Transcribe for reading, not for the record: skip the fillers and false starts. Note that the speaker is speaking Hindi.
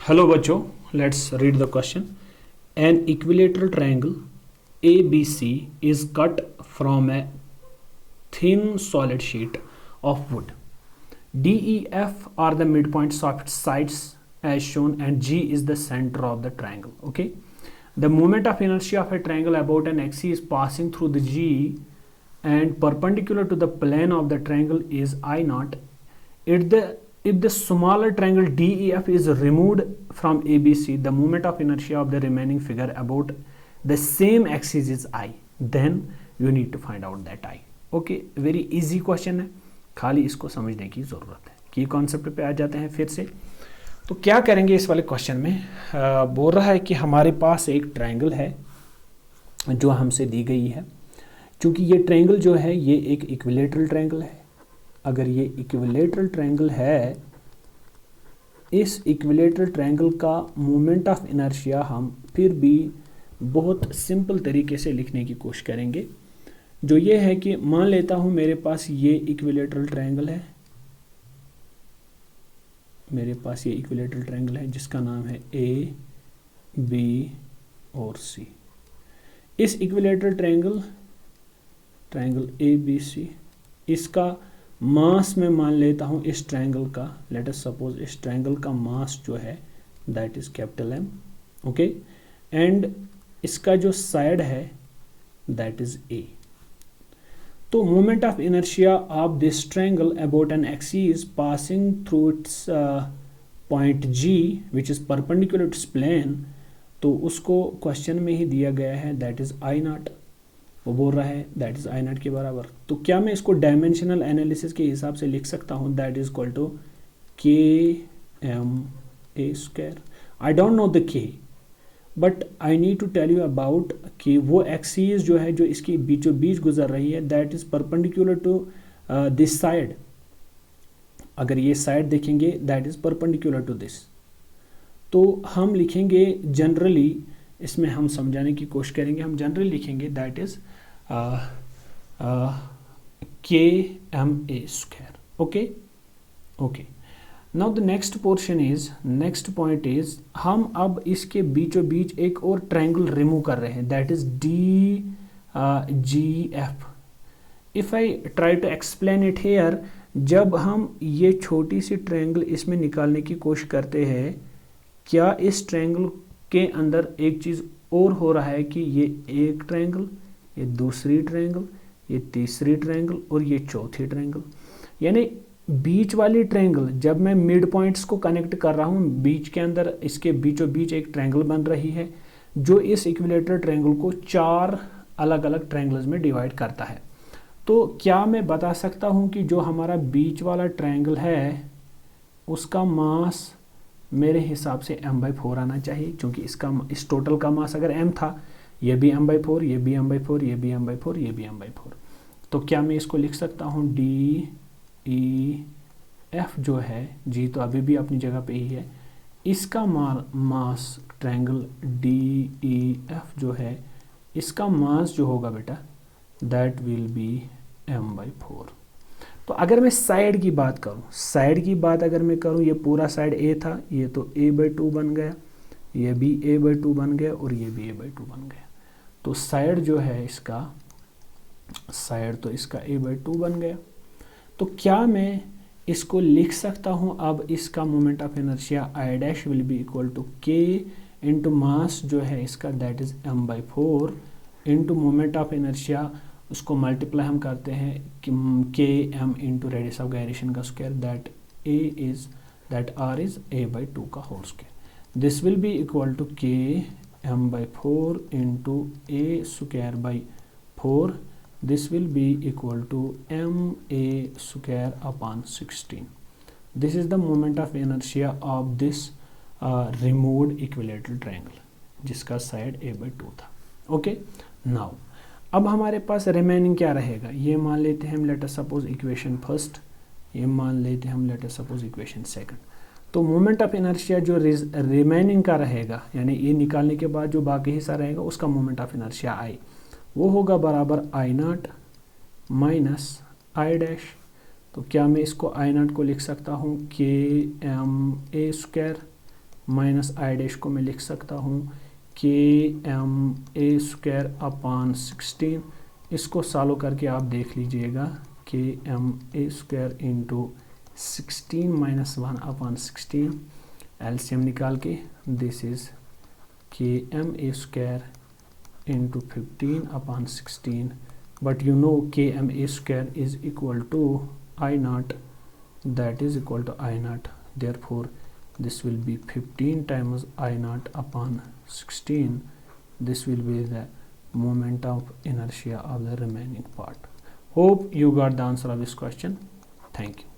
हेलो बच्चों, let's read the question. An equilateral triangle ABC is cut from a thin solid sheet of wood. DEF are the midpoints of its sides as shown, and G is the center of the triangle. Okay, the moment of inertia of a triangle about an axis is passing through the G and perpendicular to the plane of the triangle is I naught. If the smaller triangle DEF is removed from ABC, the moment of inertia of the remaining figure about the same axis is I. Then you need to find out that I. Okay, very easy question है, खाली इसको समझने की ज़रूरत है. की कॉन्सेप्ट पे आ जाते हैं फिर से. तो क्या करेंगे इस वाले क्वेश्चन में. बोल रहा है कि हमारे पास एक ट्रायंगल है जो हमसे दी गई है. क्योंकि ये ट्रायंगल जो है ये एक इक्विलेटरल ट्रायंगल है. अगर ये इक्विलेटरल ट्रायंगल है, इस इक्विलेटरल ट्रायंगल का मोमेंट ऑफ इनर्शिया हम फिर भी बहुत सिंपल तरीके से लिखने की कोशिश करेंगे. जो ये है कि मान लेता हूँ मेरे पास ये इक्विलेटरल ट्रायंगल है, मेरे पास ये इक्विलेटरल ट्रायंगल है जिसका नाम है ए बी और सी. इस equilateral triangle A B C, इसका मास में मान लेता हूँ इस ट्रायंगल का, लेट अस सपोज इस ट्रायंगल का मास जो है that is capital M. Okay, and इसका जो साइड है दैट इज ए. तो moment of inertia of this triangle about an axis passing through its point G which is perpendicular to its plane, तो उसको क्वेश्चन में ही दिया गया है दैट इज आई नॉट. वो बोल रहा है दैट इज आई नॉट के बराबर. तो क्या मैं इसको डायमेंशनल एनालिसिस के हिसाब से लिख सकता हूँ that is equal to K M A square. I don't know the K, but I need to tell you about कि वो एक्सिस जो है जो इसकी बीचों बीच गुजर रही है that is perpendicular to this side. अगर ये साइड देखेंगे that is perpendicular to this, तो हम लिखेंगे जनरली, इसमें हम समझाने की कोशिश करेंगे, हम जनरली लिखेंगे that is K M A square. Okay okay, now the next portion is, next point is, हम अब इसके बीचों बीच एक और ट्रायंगल रिमूव कर रहे हैं that is D G F. If I try to explain it here, जब हम ये छोटी सी ट्रायंगल इसमें निकालने की कोशिश करते हैं, क्या इस ट्रायंगल के अंदर एक चीज़ और हो रहा है कि ये एक ट्रायंगल, ये दूसरी ट्रायंगल, ये तीसरी ट्रायंगल और ये चौथी ट्रायंगल. यानी बीच वाली ट्रायंगल जब मैं मिड पॉइंट्स को कनेक्ट कर रहा हूँ, बीच के अंदर इसके बीचों बीच एक ट्रायंगल बन रही है जो इस इक्विलेटरल ट्रायंगल को 4 अलग अलग ट्रायंगल्स में डिवाइड करता है. तो क्या मैं बता सकता हूँ कि जो हमारा बीच वाला ट्रायंगल है उसका मास मेरे हिसाब से m/4 आना चाहिए, क्योंकि इस टोटल का मास अगर m था, ये भी m/4, ये भी m/4, ये भी m/4, ये भी m/4. तो क्या मैं इसको लिख सकता हूँ डी ई एफ जो है, जी तो अभी भी अपनी जगह पे ही है, इसका मास ट्रायंगल डी ई एफ जो है इसका मास जो होगा बेटा दैट विल बी m/4. तो अगर मैं साइड की बात करूं, साइड की बात अगर मैं करूं, ये पूरा साइड ए था, ये तो a/2 बन गया, ये भी a/2 बन गया और ये भी a/2 बन गया. तो साइड जो है इसका, साइड तो इसका a/2 बन गया. तो क्या मैं इसको लिख सकता हूं अब इसका moment of inertia I dash will be equal to K into mass जो है इसका that is m/4 into moment of inertia, उसको मल्टीप्लाई हम करते हैं K M into radius of gyration का square that R is a/2 का whole square. This will be equal to K m/4 into a square by 4. This will be equal to ma square upon 16. This is the moment of inertia of this removed equilateral triangle जिसका साइड a/2 था. ओके, नाउ अब हमारे पास रिमेनिंग क्या रहेगा, ये मान लेते हैं हम late us suppose equation first, ये मान लेते हैं हम late us suppose equation second. तो मोमेंट ऑफ इनर्शिया जो रिमेनिंग का रहेगा, यानी ये निकालने के बाद जो बाकी हिस्सा रहेगा उसका मोमेंट ऑफ इनर्शिया आई, वो होगा बराबर आई नॉट माइनस आई डैश. तो क्या मैं इसको आई नॉट को लिख सकता हूँ K M A square minus I dash को मैं लिख सकता हूँ KMA² अपॉन 16। इसको सॉल्व करके आप देख लीजिएगा, KMA² इंटू 16 माइनस 1/16, एलसीएम निकाल के this is KMA² into 15/16, but you know KMA² is equal to I0, that is equal to I0, therefore this will be 15 times I0 upon 16. This will be the moment of inertia of the remaining part. Hope you got the answer of this question. Thank you.